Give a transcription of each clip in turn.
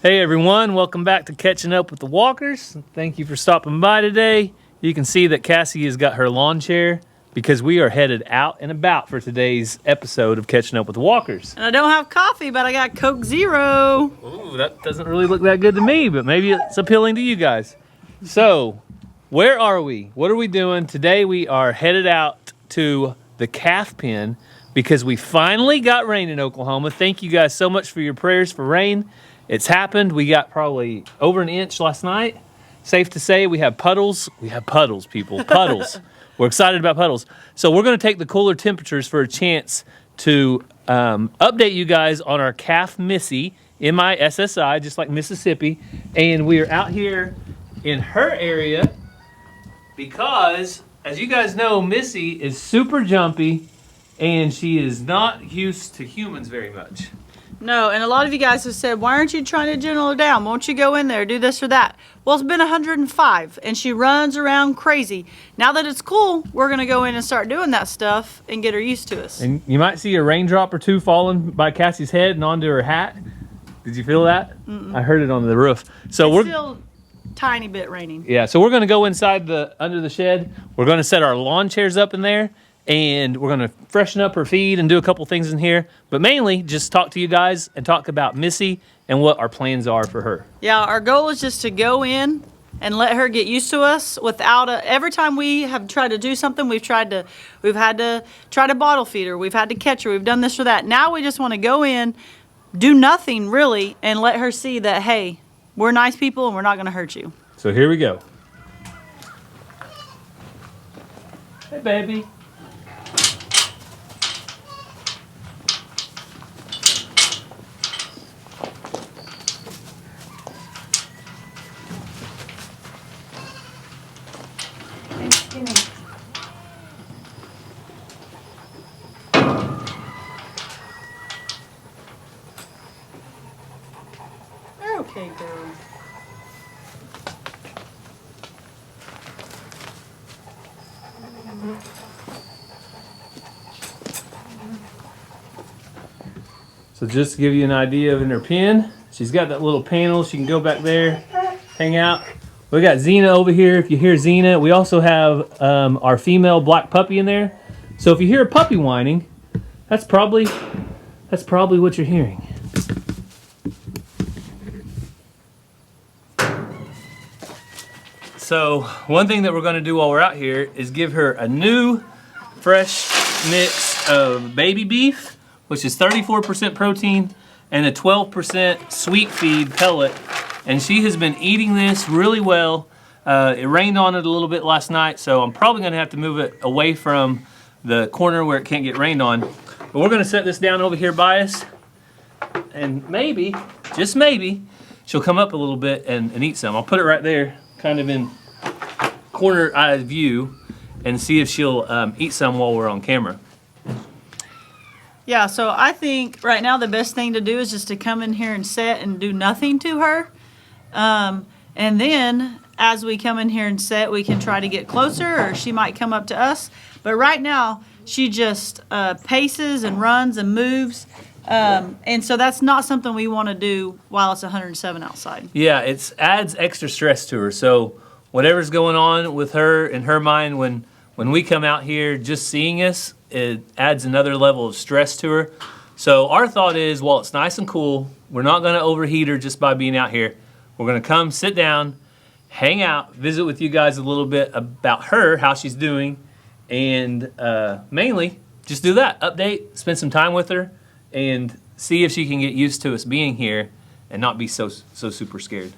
Hey everyone, welcome back to Catching Up with the Walkers. Thank you for stopping by today. You can see that Cassie has got her lawn chair because we are headed out and about for today's episode of Catching Up with the Walkers. And I don't have coffee, but I got Coke Zero. Ooh, that doesn't really look that good to me, but maybe it's appealing to you guys. So, where are we? What are we doing? Today we are headed out to the calf pen because we finally got rain in Oklahoma. Thank you guys so much for your prayers for rain. It's happened. We got probably over an inch last night. Safe to say we have puddles. We have puddles, people. Puddles. We're excited about puddles. So we're going to take the cooler temperatures for a chance to update you guys on our calf Missy, MISSI, just like Mississippi. And we are out here in her area because, as you guys know, Missy is super jumpy and she is not used to humans very much. No, and a lot of you guys have said, why aren't you trying to gentle her down? Won't you go in there, do this or that? Well, it's been 105, and she runs around crazy. Now that it's cool, we're going to go in and start doing that stuff and get her used to us. And you might see a raindrop or two falling by Cassie's head and onto her hat. Did you feel that? Mm-mm. I heard it on the roof. So it's we're still tiny bit raining. Yeah, so we're going to go inside under the shed. We're going to set our lawn chairs up in there. And we're going to freshen up her feed and do a couple things in here. But mainly, just talk to you guys and talk about Missy and what our plans are for her. Yeah, our goal is just to go in and let her get used to us without every time we have tried to do something, we've had to try to bottle feed her. We've had to catch her. We've done this or that. Now we just want to go in, do nothing really, and let her see that, hey, we're nice people and we're not going to hurt you. So here we go. Hey, baby. Okay, girl. So just to give you an idea of in her pen, she's got that little panel. She can go back there, hang out. We got Xena over here. If you hear Xena, we also have our female black puppy in there. So if you hear a puppy whining, that's probably what you're hearing. So one thing that we're going to do while we're out here is give her a new fresh mix of baby beef, which is 34% protein and a 12% sweet feed pellet. And she has been eating this really well. It rained on it a little bit last night, so I'm probably going to have to move it away from the corner where it can't get rained on. But we're going to set this down over here by us, and maybe, just maybe, she'll come up a little bit and eat some. I'll put it right there, kind of in corner eye view, and see if she'll eat some while we're on camera. Yeah, so I think right now the best thing to do is just to come in here and set and do nothing to her. And then as we come in here and set, we can try to get closer, or she might come up to us. But right now, she just paces and runs and moves. And so that's not something we want to do while it's 107 outside. Yeah, it adds extra stress to her. So whatever's going on with her in her mind when we come out here just seeing us, it adds another level of stress to her. So our thought is, while it's nice and cool, we're not going to overheat her just by being out here. We're going to come, sit down, hang out, visit with you guys a little bit about her, how she's doing, and mainly just do that. Update, spend some time with her, and see if she can get used to us being here and not be so super scared.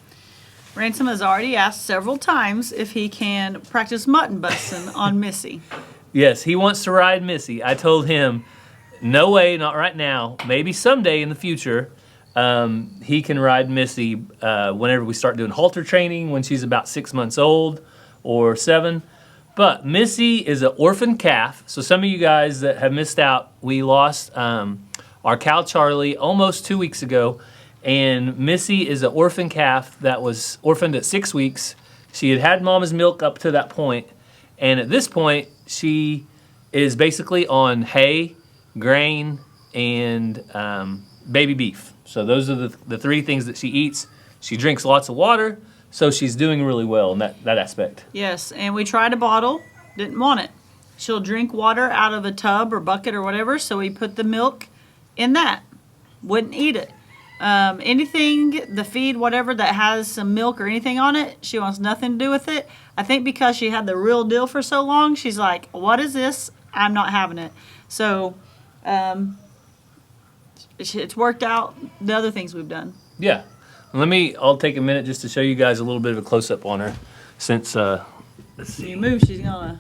Ransom has already asked several times if he can practice mutton busting on Missy. Yes, he wants to ride Missy. I told him, no way, not right now. Maybe someday in the future, he can ride Missy whenever we start doing halter training, when she's about 6 months old or 7. But Missy is an orphan calf. So some of you guys that have missed out, we lost our cow Charlie almost 2 weeks ago. And Missy is an orphan calf that was orphaned at 6 weeks. She had had mama's milk up to that point. And at this point, she is basically on hay, grain, and baby beef. So those are the three things that she eats. She drinks lots of water, so she's doing really well in that aspect. Yes, and we tried a bottle, didn't want it. She'll drink water out of a tub or bucket or whatever, so we put the milk in that. Wouldn't eat it. Anything, the feed, whatever that has some milk or anything on it, she wants nothing to do with it. I think because she had the real deal for so long, she's like, what is this? I'm not having it. So it's worked out the other things we've done. Yeah. I'll take a minute just to show you guys a little bit of a close-up on her since, let's see. If you move, she's gonna...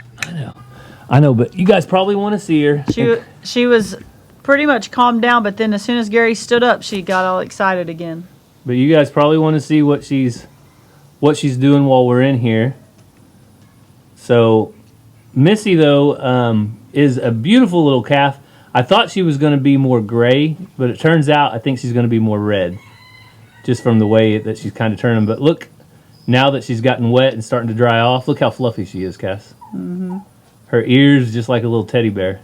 I know, but you guys probably want to see her. She was pretty much calmed down, but then as soon as Gary stood up, she got all excited again. But you guys probably want to see what she's doing while we're in here. So Missy, though, is a beautiful little calf. I thought she was going to be more gray, but it turns out I think she's going to be more red, just from the way that she's kind of turning. But look, now that she's gotten wet and starting to dry off, look how fluffy she is, Cass. Mm-hmm. Her ears just like a little teddy bear.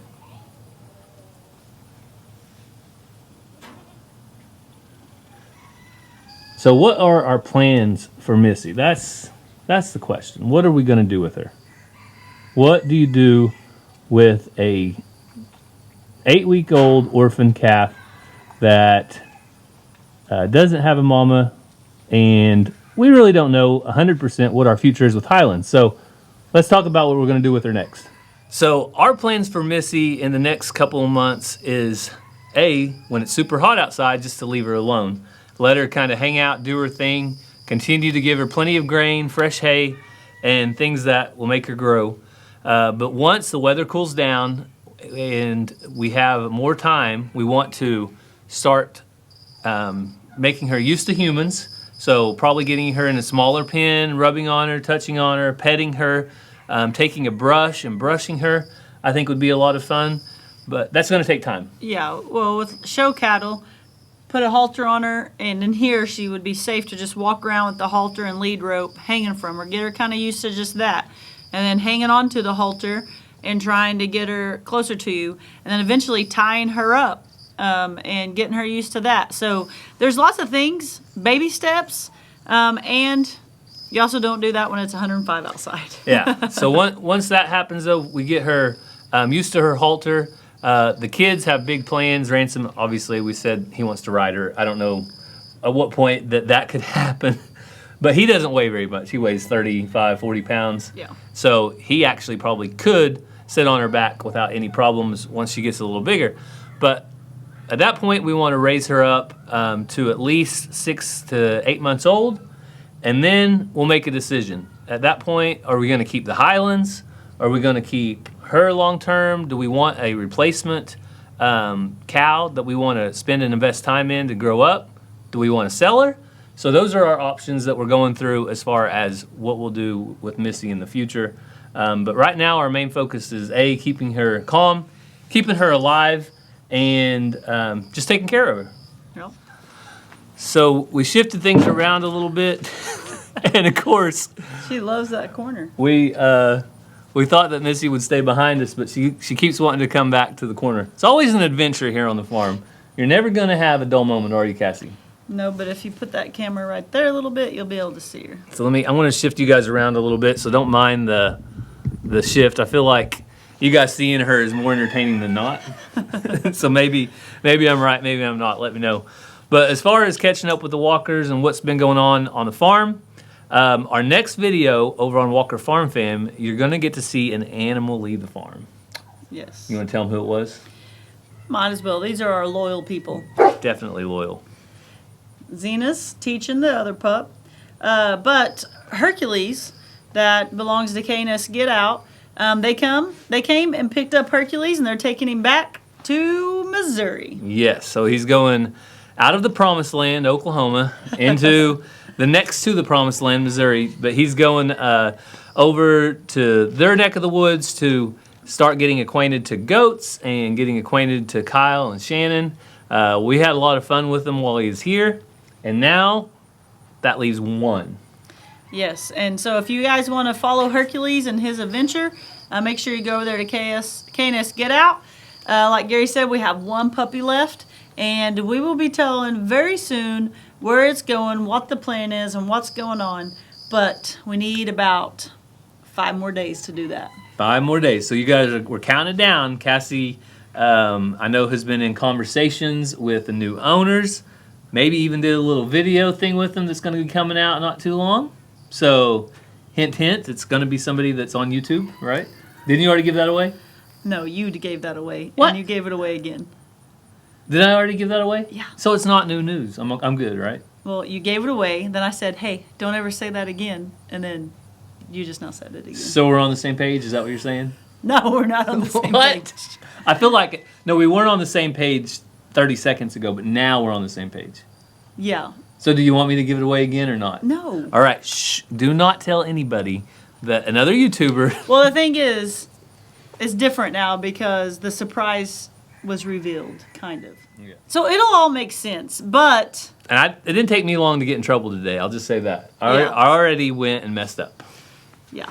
So what are our plans for Missy? That's the question. What are we going to do with her? What do you do with a 8-week-old orphan calf that doesn't have a mama, and we really don't know 100% what our future is with Highland. So let's talk about what we're going to do with her next. So our plans for Missy in the next couple of months is, when it's super hot outside, just to leave her alone. Let her kind of hang out, do her thing, continue to give her plenty of grain, fresh hay, and things that will make her grow. But once the weather cools down and we have more time, we want to start making her used to humans. So probably getting her in a smaller pen, rubbing on her, touching on her, petting her, taking a brush and brushing her, I think would be a lot of fun. But that's going to take time. Yeah, well, with show cattle, put a halter on her, and in here she would be safe to just walk around with the halter and lead rope hanging from her. Get her kind of used to just that. And then hanging on to the halter and trying to get her closer to you. And then eventually tying her up and getting her used to that. So there's lots of things, baby steps, and you also don't do that when it's 105 outside. Yeah, so once that happens, though, we get her used to her halter. The kids have big plans. Ransom, obviously, we said he wants to ride her. I don't know at what point that could happen. But he doesn't weigh very much. He weighs 35, 40 pounds. Yeah. So he actually probably could sit on her back without any problems once she gets a little bigger. But at that point, we want to raise her up to at least 6 to 8 months old. And then we'll make a decision. At that point, are we going to keep the Highlands? Are we going to keep her long term? Do we want a replacement cow that we want to spend and invest time in to grow up? Do we want to sell her? So those are our options that we're going through as far as what we'll do with Missy in the future. But right now our main focus is keeping her calm, keeping her alive, and just taking care of her. Yep. So we shifted things around a little bit. And of course, she loves that corner. We thought that Missy would stay behind us, but she keeps wanting to come back to the corner. It's always an adventure here on the farm. You're never going to have a dull moment, are you, Cassie? No, but if you put that camera right there a little bit, you'll be able to see her. So I'm going to shift you guys around a little bit, so don't mind the shift. I feel like you guys seeing her is more entertaining than not. So maybe I'm right, maybe I'm not. Let me know. But as far as catching up with the walkers and what's been going on the farm, our next video over on Walker Farm Fam, you're going to get to see an animal leave the farm. Yes. You want to tell them who it was? Might as well. These are our loyal people. Definitely loyal. Zena's teaching the other pup. But Hercules, that belongs to KNS Get Out, they came and picked up Hercules, and they're taking him back to Missouri. Yes, so he's going out of the promised land, Oklahoma, into the next to the promised land, Missouri. But he's going over to their neck of the woods to start getting acquainted to goats and getting acquainted to Kyle and Shannon. We had a lot of fun with him while he was here. And now, that leaves one. Yes, and so if you guys want to follow Hercules and his adventure, make sure you go over there to KNS Get Out. Like Gary said, we have one puppy left, and we will be telling very soon where it's going, what the plan is, and what's going on. But we need about 5 more days to do that. 5 more days. So you guys we're counting down. Cassie, I know, has been in conversations with the new owners. Maybe even did a little video thing with them that's going to be coming out not too long. So, hint, hint, it's going to be somebody that's on YouTube, right? Didn't you already give that away? No, you gave that away. What? And you gave it away again. Did I already give that away? Yeah. So it's not new news. I'm good, right? Well, you gave it away. Then I said, hey, don't ever say that again. And then you just now said it again. So we're on the same page? Is that what you're saying? No, we're not on the same What? page. I feel like, no, we weren't on the same page 30 seconds ago, but now we're on the same page. Yeah. So do you want me to give it away again or not? No. All right, shh. Do not tell anybody that another YouTuber... Well, the thing is, it's different now because the surprise was revealed, kind of. Yeah. So it'll all make sense, but... And it didn't take me long to get in trouble today. I'll just say that. Yeah. I already went and messed up. Yeah.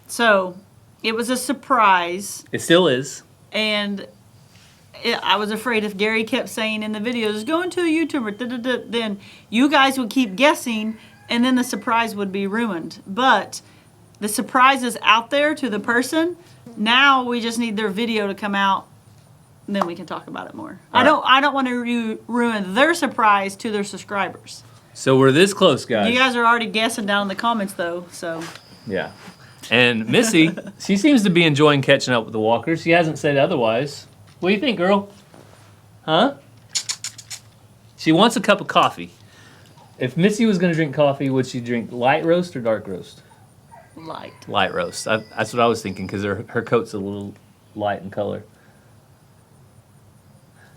So it was a surprise, It still is. and I was afraid if Gary kept saying in the videos, going to a YouTuber, then you guys would keep guessing, and then the surprise would be ruined. But the surprise is out there to the person. Now we just need their video to come out, and then we can talk about it more. I don't want to ruin their surprise to their subscribers. So we're this close, guys. You guys are already guessing down in the comments, though, so... Yeah. And Missy, she seems to be enjoying catching up with the walkers. She hasn't said otherwise. What do you think, girl? Huh? She wants a cup of coffee. If Missy was going to drink coffee, would she drink light roast or dark roast? Light. Light roast. That's what I was thinking because her coat's a little light in color.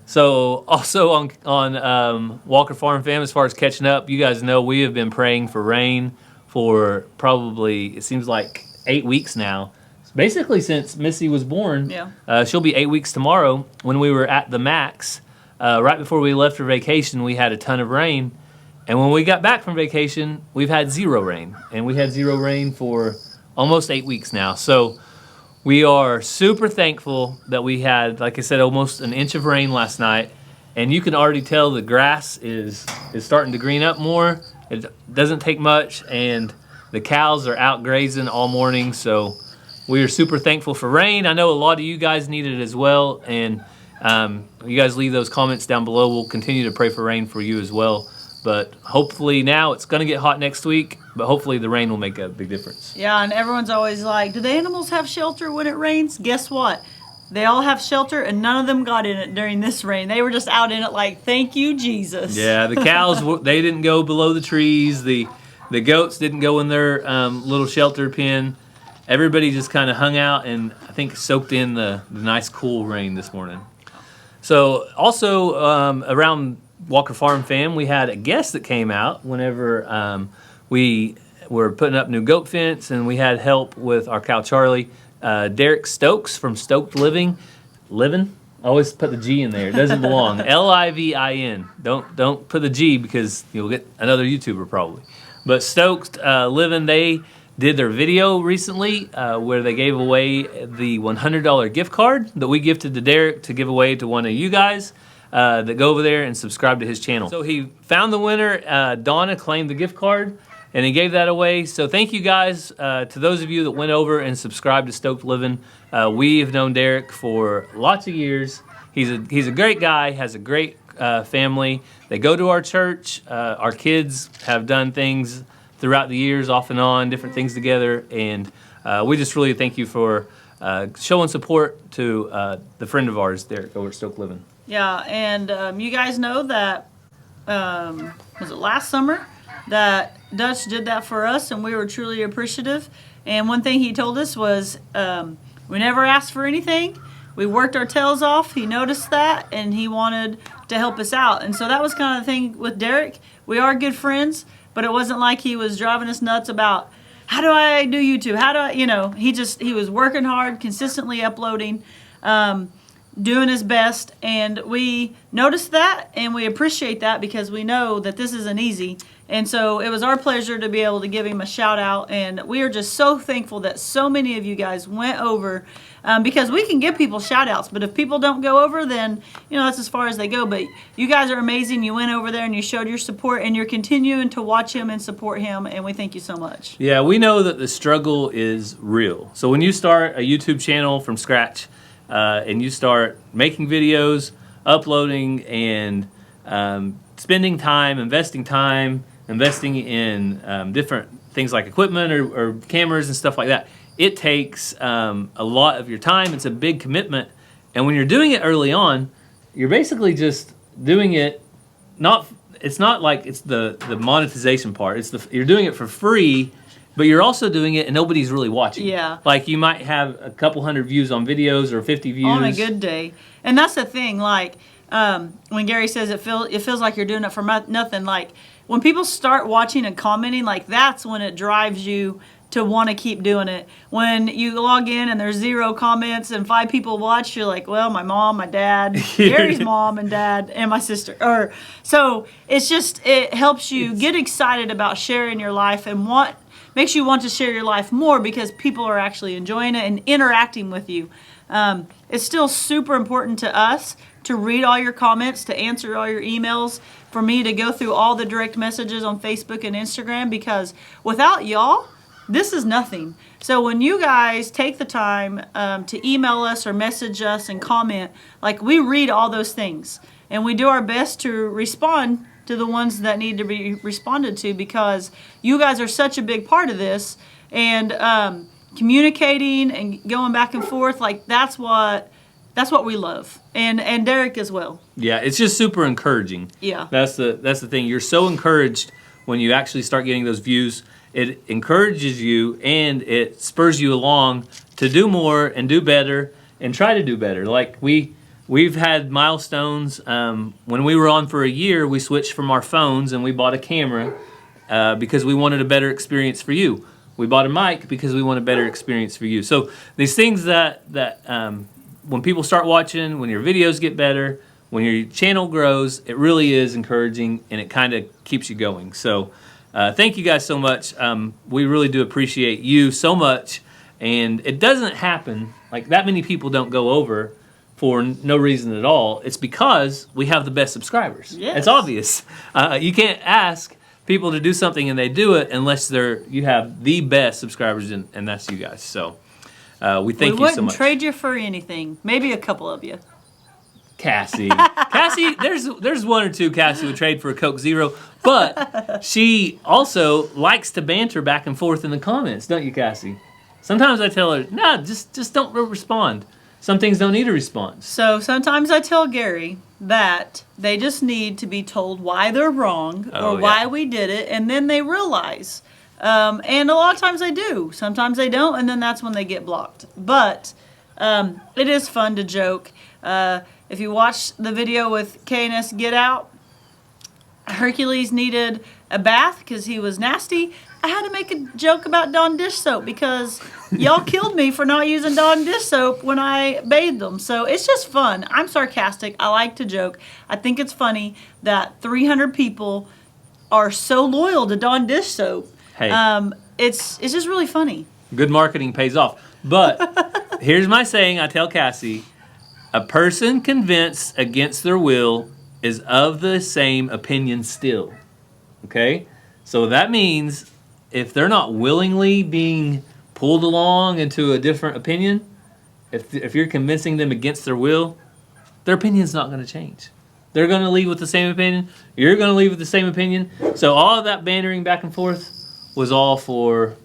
So also on Walker Farm Fam, as far as catching up, you guys know we have been praying for rain for probably, it seems like 8 weeks now. Basically since Missy was born. Yeah. She'll be 8 weeks tomorrow. When we were at the max, right before we left for vacation, we had a ton of rain. And when we got back from vacation, we've had 0 rain. And we had 0 rain for almost 8 weeks now. So we are super thankful that we had, like I said, almost an inch of rain last night. And you can already tell the grass is starting to green up more. It doesn't take much. And the cows are out grazing all morning. So we are super thankful for rain. I know a lot of you guys need it as well. And you guys leave those comments down below. We'll continue to pray for rain for you as well. But hopefully now it's going to get hot next week, but hopefully the rain will make a big difference. Yeah, and everyone's always like, do the animals have shelter when it rains? Guess what? They all have shelter, and none of them got in it during this rain. They were just out in it like, thank you, Jesus. Yeah, the cows, they didn't go below the trees. The goats didn't go in their little shelter pen. Everybody just kind of hung out and I think soaked in the nice cool rain this morning. So also around Walker Farm Fam, we had a guest that came out whenever we were putting up new goat fence, and we had help with our cow Charlie. Derek Stokes from Stoked Living. I always put the G in there. It doesn't belong. Livin. Don't put the G because you'll get another YouTuber probably. But Stoked Living, they did their video recently where they gave away the $100 gift card that we gifted to Derek to give away to one of you guys. That go over there and subscribe to his channel. So he found the winner. Donna claimed the gift card, and he gave that away. So thank you guys to those of you that went over and subscribed to Stoked Living. We have known Derek for lots of years. He's a great guy, has a great family. They go to our church. Our kids have done things throughout the years, off and on, different things together. And we just really thank you for showing support to the friend of ours, Derek, over at Stoked Living. Yeah, and you guys know that, was it last summer, that Dutch did that for us, and we were truly appreciative. And one thing he told us was, we never asked for anything. We worked our tails off. He noticed that, and he wanted to help us out. And so that was kind of the thing with Derek. We are good friends, but it wasn't like he was driving us nuts about, how do I do YouTube? How do I, he was working hard, consistently uploading, doing his best, and we noticed that, and we appreciate that because we know that this isn't easy, And so it was our pleasure to be able to give him a shout out. And we are just so thankful that so many of you guys went over, because we can give people shout outs, but if people don't go over, then, that's as far as they go. But you guys are amazing. You went over there and you showed your support, and you're continuing to watch him and support him. And we thank you so much. Yeah, we know that the struggle is real. So when you start a YouTube channel from scratch, and you start making videos, uploading, and spending time, investing in different things like equipment or cameras and stuff like that, it takes a lot of your time. It's a big commitment. And when you're doing it early on, you're basically just doing it, it's not like it's the monetization part. You're doing it for free, but you're also doing it and nobody's really watching. Yeah. Like you might have a couple hundred views on videos or 50 views. On a good day. And that's the thing, like, when Gary says it feels like you're doing it for nothing, like when people start watching and commenting, like that's when it drives you to want to keep doing it. When you log in and there's 0 comments and 5 people watch, you're like, well, my mom, my dad, Gary's mom and dad, and my sister. So it's just, it helps you get excited about sharing your life and makes you want to share your life more because people are actually enjoying it and interacting with you. It's still super important to us to read all your comments, to answer all your emails, for me to go through all the direct messages on Facebook and Instagram, because without y'all, this is nothing. So when you guys take the time to email us or message us and comment, like we read all those things and we do our best to respond to the ones that need to be responded to, because you guys are such a big part of this, and communicating and going back and forth, like that's what we love, and Derek as well. Yeah, it's just super encouraging. Yeah, that's the thing. You're so encouraged when you actually start getting those views. It encourages you and it spurs you along to do more and do better and try to do better. Like we've had milestones. When we were on for a year, we switched from our phones and we bought a camera because we wanted a better experience for you. We bought a mic because we want a better experience for you. So these things that when people start watching, when your videos get better, when your channel grows, it really is encouraging and it kind of keeps you going. So thank you guys so much. We really do appreciate you so much. And it doesn't happen, like that many people don't go over for no reason at all. It's because we have the best subscribers. Yes. It's obvious. You can't ask people to do something and they do it unless you have the best subscribers, and that's you guys. So we thank you so much. We wouldn't trade you for anything. Maybe a couple of you. Cassie, there's one or two Cassie would trade for a Coke Zero, but she also likes to banter back and forth in the comments, don't you, Cassie? Sometimes I tell her, no, just don't respond. Some things don't need a response. So sometimes I tell Gary that they just need to be told why they're wrong or why we did it, and then they realize. And a lot of times they do. Sometimes they don't, and then that's when they get blocked. But it is fun to joke. If you watch the video with K&S Get Out, Hercules needed a bath because he was nasty. I had to make a joke about Dawn dish soap because y'all killed me for not using Dawn dish soap when I bathed them. So it's just fun. I'm sarcastic. I like to joke. I think it's funny that 300 people are so loyal to Dawn dish soap. Hey. It's just really funny. Good marketing pays off. But here's my saying I tell Cassie, a person convinced against their will is of the same opinion still. Okay? So that means if they're not willingly being pulled along into a different opinion, if you're convincing them against their will, their opinion's not going to change. They're going to leave with the same opinion. You're going to leave with the same opinion. So all of that bantering back and forth was all for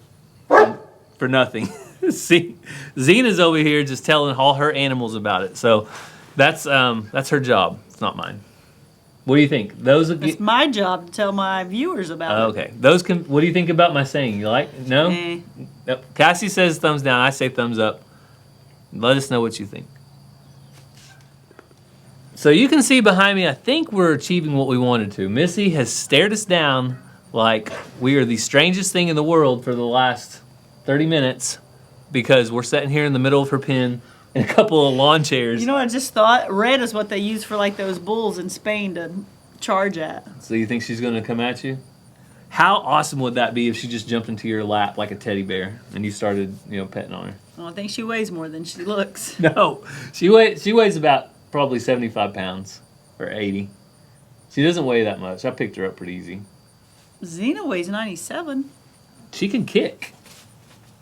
nothing. See, Zena's over here just telling all her animals about it. So that's her job. It's not mine. What do you think? It's my job to tell my viewers about it. Okay. What do you think about my saying? You like? No? Nope. Cassie says thumbs down. I say thumbs up. Let us know what you think. So you can see behind me, I think we're achieving what we wanted to. Missy has stared us down like we are the strangest thing in the world for the last 30 minutes because we're sitting here in the middle of her pen in a couple of lawn chairs. You know what I just thought? Red is what they use for like those bulls in Spain to charge at. So you think she's going to come at you? How awesome would that be if she just jumped into your lap like a teddy bear and you started, petting on her? Well, I think she weighs more than she looks. No, she weighs about probably 75 pounds or 80. She doesn't weigh that much. I picked her up pretty easy. Xena weighs 97. She can kick.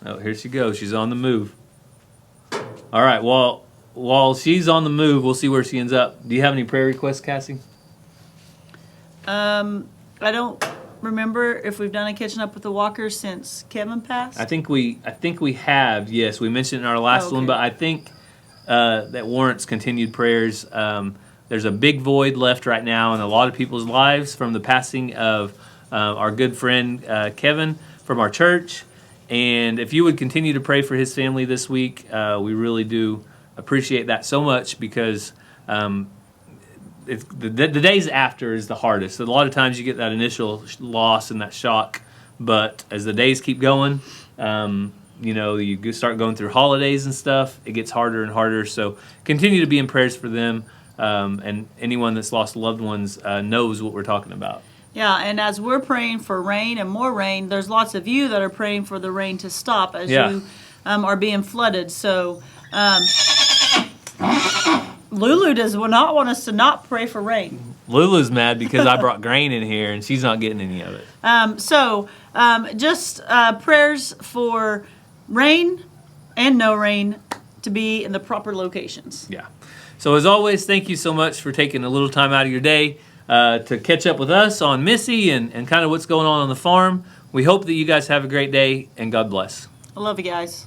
Oh, here she goes. She's on the move. All right, well, while she's on the move, we'll see where she ends up. Do you have any prayer requests, Cassie? I don't remember if we've done a catching up with the walkers since Kevin passed. I think we have. Yes, we mentioned it in our last one, but I think that warrants continued prayers. There's a big void left right now in a lot of people's lives from the passing of our good friend Kevin from our church. And if you would continue to pray for his family this week, we really do appreciate that so much, because the days after is the hardest. A lot of times you get that initial loss and that shock, but as the days keep going, you start going through holidays and stuff, it gets harder and harder. So continue to be in prayers for them, and anyone that's lost loved ones knows what we're talking about. Yeah, and as we're praying for rain and more rain, there's lots of you that are praying for the rain to stop as you are being flooded. So Lulu will not want us to not pray for rain. Lulu's mad because I brought grain in here and she's not getting any of it. Just prayers for rain and no rain to be in the proper locations. Yeah. So as always, thank you so much for taking a little time out of your day to catch up with us on Missy and kind of what's going on the farm. We hope that you guys have a great day, and God bless. I love you guys.